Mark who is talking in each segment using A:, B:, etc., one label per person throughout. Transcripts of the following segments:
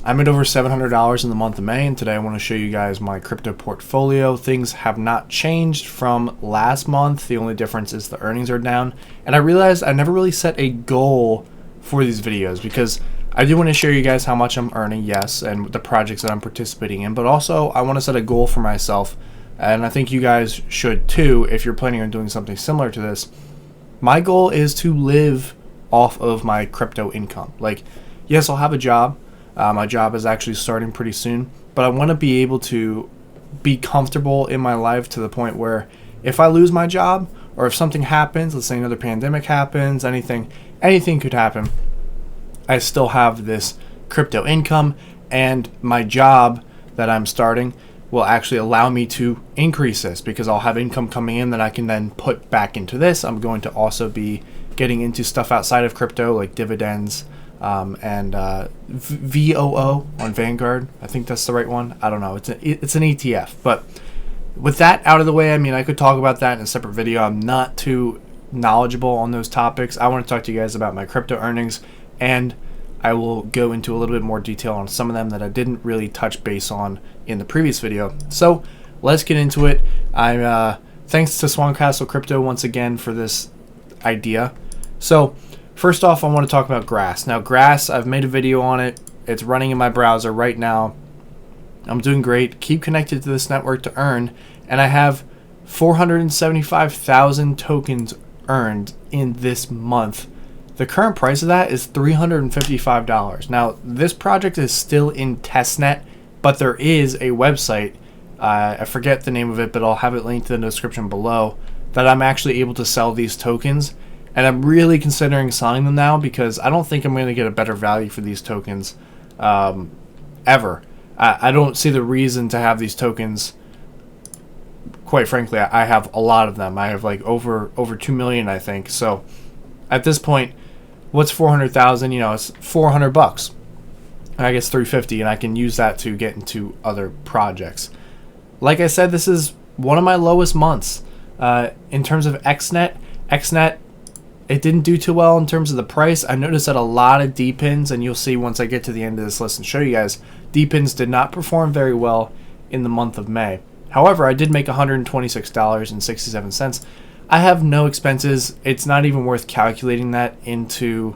A: I'm at over $700 in the month of May, and today I want to show you guys my crypto portfolio. Things have not changed from last month. The only difference is the earnings are down. And I realized I never really set a goal for these videos because I do want to show you guys how much I'm earning, yes, and the projects that I'm participating in, but also I want to set a goal for myself, and I think you guys should too if you're planning on doing something similar to this. My goal is to live off of my crypto income. Like, yes, I'll have a job. My job is actually starting pretty soon, but I want to be able to be comfortable in my life to the point where if I lose my job or if something happens, let's say another pandemic happens, anything could happen, I still have this crypto income, and my job that I'm starting will actually allow me to increase this because I'll have income coming in that I can then put back into this. I'm going to also be getting into stuff outside of crypto like dividends, and VOO on Vanguard. I think that's the right one. I don't know. It's an ETF. But with that out of the way, I mean, I could talk about that in a separate video. I'm not too knowledgeable on those topics. I want to talk to you guys about my crypto earnings, and I will go into a little bit more detail on some of them that I didn't really touch base on in the previous video. So let's get into it. Thanks to Swan Castle Crypto once again for this idea. So first off, I want to talk about Grass. Now, Grass, I've made a video on it. It's running in my browser right now. I'm doing great. Keep connected to this network to earn. And I have 475,000 tokens earned in this month. The current price of that is $355. Now, this project is still in testnet, but there is a website. I forget the name of it, but I'll have it linked in the description below, that I'm actually able to sell these tokens. And I'm really considering selling them now because I don't think I'm going to get a better value for these tokens ever. I don't see the reason to have these tokens. Quite frankly, I have a lot of them. I have like over 2 million, I think. So at this point, what's 400,000? You know, it's $400. I guess 350, and I can use that to get into other projects. Like I said, this is one of my lowest months in terms of XNET. It didn't do too well in terms of the price. I noticed that a lot of D-pins, and you'll see once I get to the end of this list and show you guys, D-pins did not perform very well in the month of May. However, I did make $126.67. I have no expenses. It's not even worth calculating that into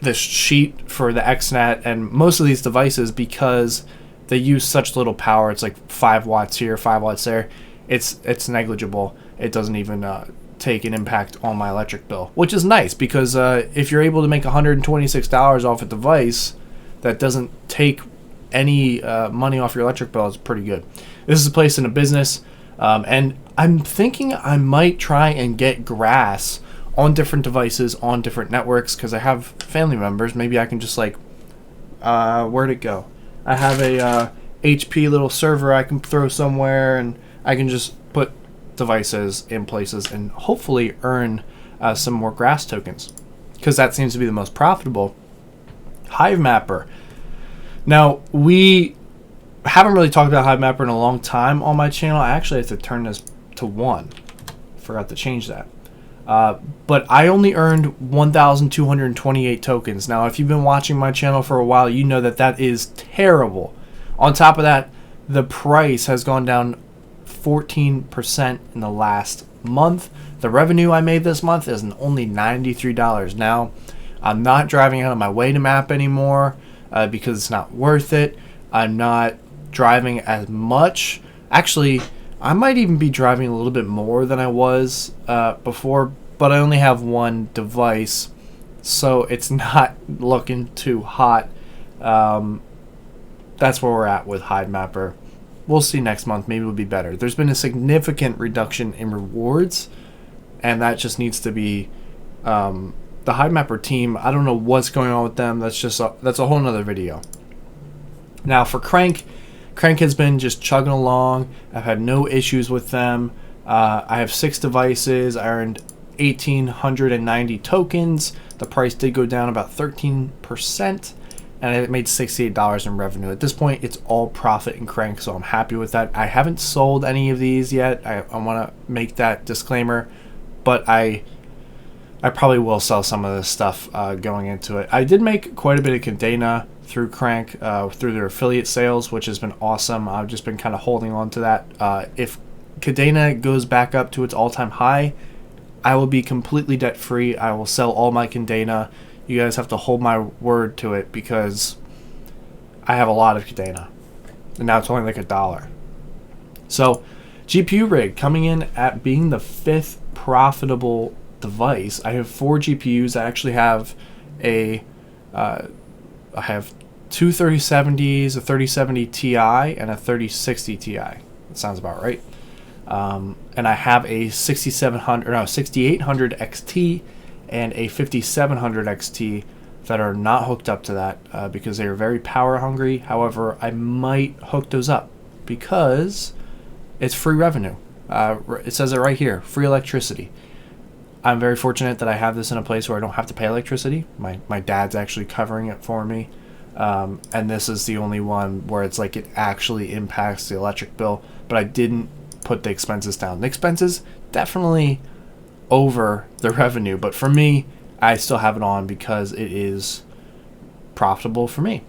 A: this sheet for the XNET and most of these devices because they use such little power. It's like 5 watts here, 5 watts there. It's negligible. It doesn't even take an impact on my electric bill, which is nice because if you're able to make $126 off a device that doesn't take any money off your electric bill, it's pretty good. This is a place in a business, and I'm thinking I might try and get Grass on different devices on different networks because I have family members. Maybe I can just like where'd it go? I have a HP little server I can throw somewhere, and I can just put devices in places and hopefully earn some more Grass tokens because that seems to be the most profitable. Hivemapper. Now, we haven't really talked about Hivemapper in a long time on my channel. I actually have to turn this to 1. Forgot to change that. But I only earned 1,228 tokens. Now, if you've been watching my channel for a while, you know that that is terrible. On top of that, the price has gone down 14% in the last month. The revenue I made this month is only $93. Now, I'm not driving out of my way to map anymore because it's not worth it. I'm not driving as much. Actually, I might even be driving a little bit more than I was before, but I only have one device, so it's not looking too hot. That's where we're at with Hivemapper. We'll see next month. Maybe it'll be better. There's been a significant reduction in rewards, and that just needs to be the Hivemapper team. I don't know what's going on with them. That's a whole nother video. Now for Crank has been just chugging along. I've had no issues with them. I have 6 devices. I earned 1,890 tokens. The price did go down about 13%. And it made $68 in revenue. At this point, it's all profit in Crank, so I'm happy with that. I haven't sold any of these yet. I want to make that disclaimer, but I I probably will sell some of this stuff going into it. I did make quite a bit of Cadena through Crank, through their affiliate sales, which has been awesome. I've just been kind of holding on to that. If Cadena goes back up to its all-time high, I will be completely debt-free. I will sell all my Cadena. You guys have to hold my word to it because I have a lot of Cadena. And now it's only like $1. So, GPU rig coming in at being the 5th profitable device. I have 4 GPUs. I actually have I have two 3070s, a 3070 Ti, and a 3060 Ti. That sounds about right. And I have a 6800 XT and a 5700 XT that are not hooked up to that because they are very power hungry. However, I might hook those up because it's free revenue. It says it right here, free electricity. I'm very fortunate that I have this in a place where I don't have to pay electricity. My dad's actually covering it for me. And this is the only one where it's like it actually impacts the electric bill, but I didn't put the expenses down. The expenses definitely over the revenue, but for me, I still have it on because it is profitable for me.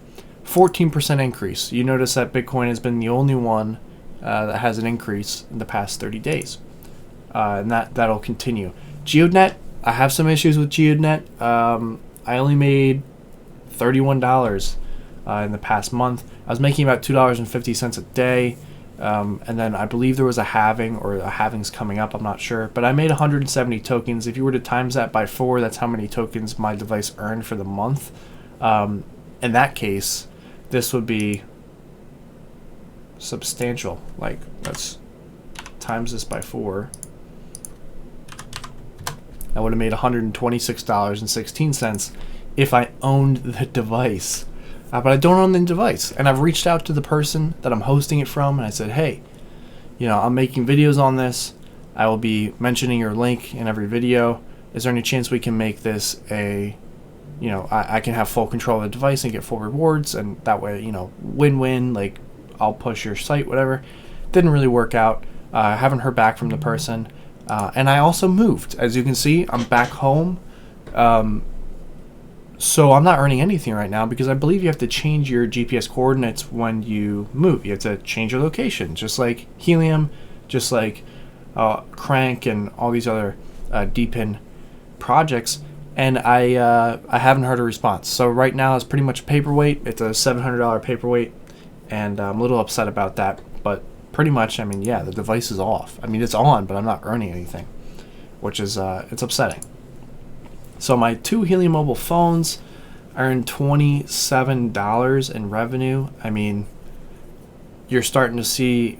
A: 14% increase. You notice that Bitcoin has been the only one that has an increase in the past 30 days. And that'll continue. GeoNet, I have some issues with GeoNet. I only made $31 in the past month. I was making about $2.50 a day. And then I believe there was a halving, or a halving's coming up, I'm not sure. But I made 170 tokens. If you were to times that by 4, that's how many tokens my device earned for the month. In that case, this would be substantial. Like, let's times this by 4. I would have made $126.16 if I owned the device. But I don't own the device. And I've reached out to the person that I'm hosting it from, and I said, hey, I'm making videos on this. I will be mentioning your link in every video. Is there any chance we can make this I can have full control of the device and get full rewards, and that way, win-win, like, I'll push your site, whatever. Didn't really work out. I haven't heard back from the person. And I also moved. As you can see, I'm back home. So I'm not earning anything right now because I believe you have to change your GPS coordinates when you move. You have to change your location, just like Helium, just like Crank and all these other DPIN projects. And I haven't heard a response. So right now it's pretty much a paperweight. It's a $700 paperweight, and I'm a little upset about that. But pretty much, the device is off. It's on, but I'm not earning anything, which is it's upsetting. So my 2 Helium mobile phones earned $27 in revenue. You're starting to see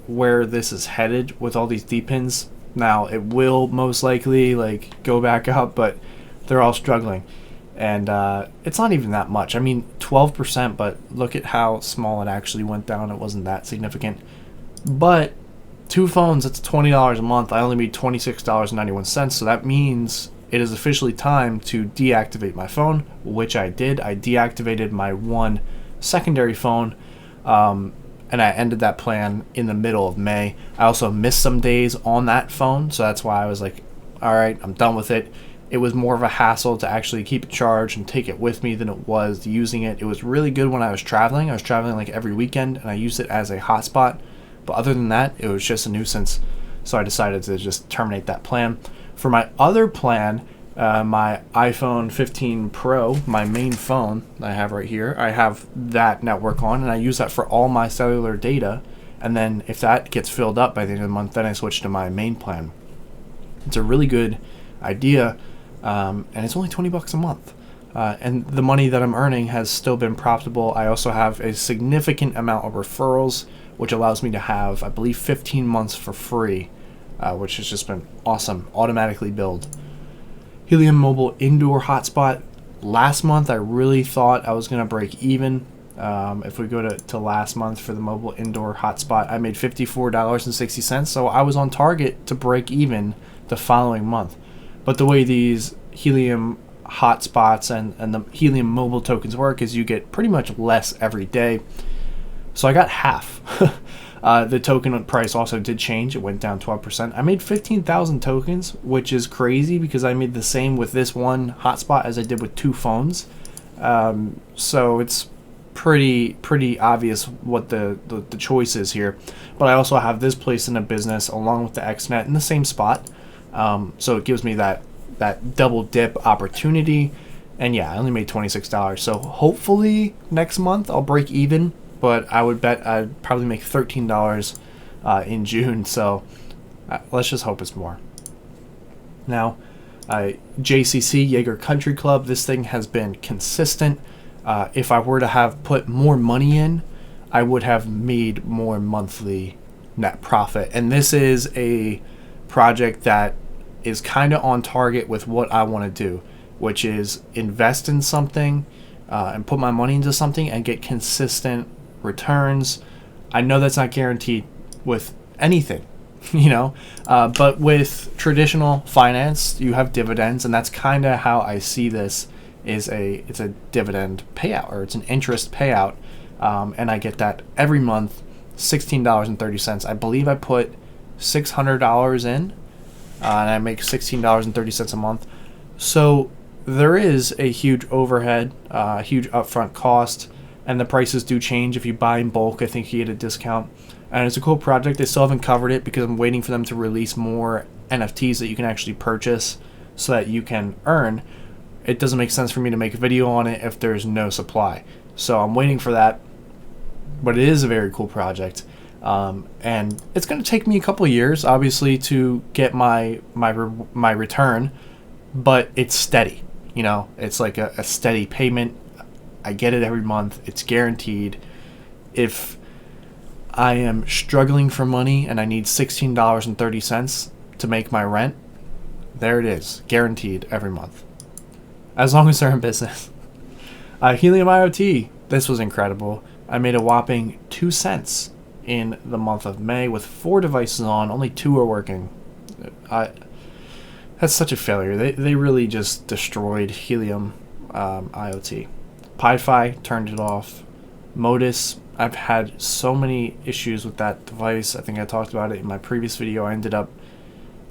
A: where this is headed with all these DPINs. Now, it will most likely go back up, but they're all struggling. And it's not even that much. 12%, but look at how small it actually went down. It wasn't that significant. But 2 phones, that's $20 a month. I only made $26.91, so that means it is officially time to deactivate my phone, which I did. I deactivated my one secondary phone, and I ended that plan in the middle of May. I also missed some days on that phone, so that's why I was like, all right, I'm done with it. It was more of a hassle to actually keep it charged and take it with me than it was using it. It was really good when I was traveling. I was traveling like every weekend, and I used it as a hotspot. But other than that, it was just a nuisance, so I decided to just terminate that plan. For my other plan, my iPhone 15 Pro, my main phone that I have right here, I have that network on, and I use that for all my cellular data. And then if that gets filled up by the end of the month, then I switch to my main plan. It's a really good idea, and it's only $20 a month. And the money that I'm earning has still been profitable. I also have a significant amount of referrals, which allows me to have, I believe, 15 months for free, which has just been awesome. Automatically billed. Helium Mobile Indoor Hotspot. Last month, I really thought I was going to break even. If we go to last month for the Mobile Indoor Hotspot, I made $54.60, so I was on target to break even the following month. But the way these Helium hotspots and the Helium mobile tokens work is you get pretty much less every day. So I got half. The token price also did change. It went down 12%. I made 15,000 tokens, which is crazy because I made the same with this one hotspot as I did with 2 phones. So it's pretty obvious what the choice is here. But I also have this place in a business along with the XNET in the same spot. So it gives me that double dip opportunity. And yeah, I only made $26. So hopefully next month I'll break even, but I would bet I'd probably make $13 in June. So let's just hope it's more. Now, JCC, Jaeger Country Club, this thing has been consistent. If I were to have put more money in, I would have made more monthly net profit. And this is a project that is kind of on target with what I want to do, which is invest in something and put my money into something and get consistent returns. I know that's not guaranteed with anything, you know, but with traditional finance, you have dividends, and that's kind of how I see this. It's a dividend payout, or it's an interest payout, and I get that every month, $16.30. I believe I put $600 in, and I make $16.30 a month. So there is a huge overhead, huge upfront cost, and the prices do change. If you buy in bulk, I think you get a discount. And it's a cool project. They still haven't covered it because I'm waiting for them to release more NFTs that you can actually purchase so that you can earn. It doesn't make sense for me to make a video on it if there's no supply. So I'm waiting for that. But it is a very cool project. And it's going to take me a couple of years, obviously, to get my return. But it's steady. You know, it's like a steady payment. I get it every month. It's guaranteed. If I am struggling for money and I need $16.30 to make my rent, there it is, guaranteed every month, as long as they're in business. Helium IoT, this was incredible. I made a whopping 2 cents in the month of May with 4 devices on. Only 2 are working. That's such a failure. They really just destroyed Helium IoT. Pi-Fi turned it off. Modus, I've had so many issues with that device. I think I talked about it in my previous video. I ended up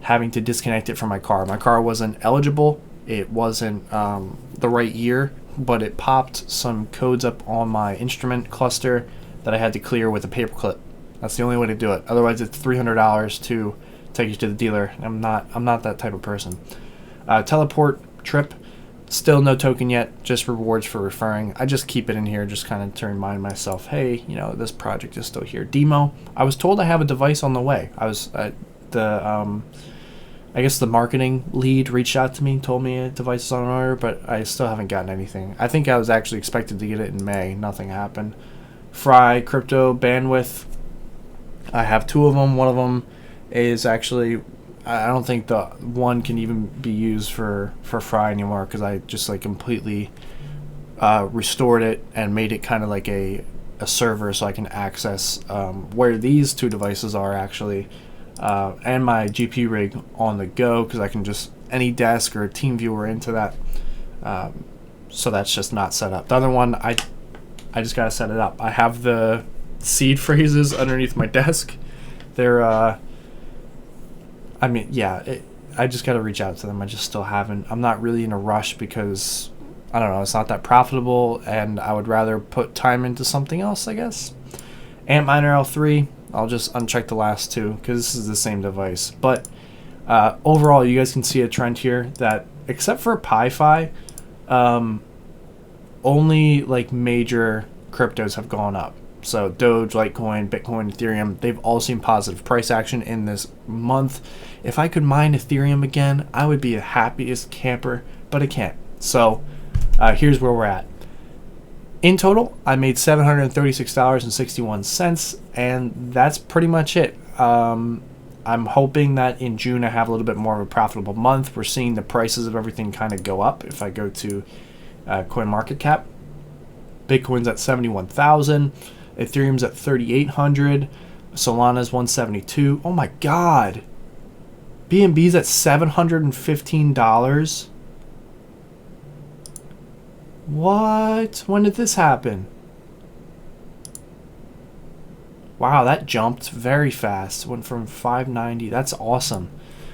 A: having to disconnect it from my car. My car wasn't eligible. It wasn't the right year, but it popped some codes up on my instrument cluster that I had to clear with a paperclip. That's the only way to do it. Otherwise, it's $300 to take you to the dealer. I'm not that type of person. Teleport trip. Still no token yet, just rewards for referring. I just keep it in here just kind of to remind myself, hey, you know, this project is still here. Demo, I was told I have a device on the way. I guess the marketing lead reached out to me, told me a device is on order, but I still haven't gotten anything. I think I was actually expected to get it in May. Nothing happened. Fry, crypto, bandwidth. I have 2 of them. One of them is actually... I don't think the one can even be used for Fry anymore because I just like completely restored it and made it kind of like a server so I can access where these 2 devices are actually, and my GPU rig on the go because I can just any desk or team viewer into that. So that's just not set up. The other one I just gotta set it up. I have the seed phrases underneath my desk. They're I mean, yeah, I just got to reach out to them. I just still haven't. I'm not really in a rush because, I don't know, it's not that profitable, and I would rather put time into something else, I guess. Antminer L3, I'll just uncheck the last 2 because this is the same device. But overall, you guys can see a trend here that, except for Pi-Fi, only like major cryptos have gone up. So Doge, Litecoin, Bitcoin, Ethereum, they've all seen positive price action in this month. If I could mine Ethereum again, I would be the happiest camper, but I can't. So here's where we're at. In total, I made $736.61, and that's pretty much it. I'm hoping that in June I have a little bit more of a profitable month. We're seeing the prices of everything kind of go up. If I go to CoinMarketCap, Bitcoin's at 71,000. Ethereum's at 3,800. Solana's 172. Oh my God. BNB's at $715. What? When did this happen? Wow, that jumped very fast. Went from 590. That's awesome.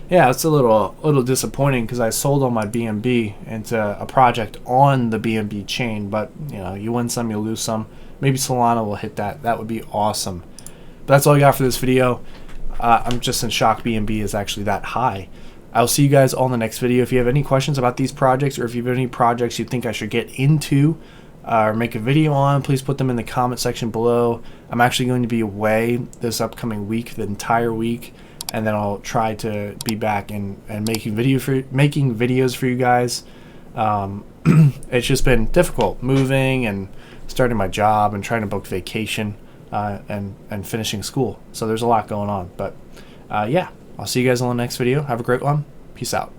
A: Yeah, it's a little disappointing because I sold all my BNB into a project on the BNB chain, but you win some, you lose some. Maybe Solana will hit that. That would be awesome. But that's all I got for this video. I'm just in shock BNB is actually that high. I'll see you guys all in the next video. If you have any questions about these projects, or if you have any projects you think I should get into or make a video on, please put them in the comment section below. I'm actually going to be away this upcoming week, the entire week, and then I'll try to be back and making videos for you guys. It's just been difficult moving and starting my job and trying to book vacation and finishing school. So there's a lot going on. But yeah, I'll see you guys on the next video. Have a great one. Peace out.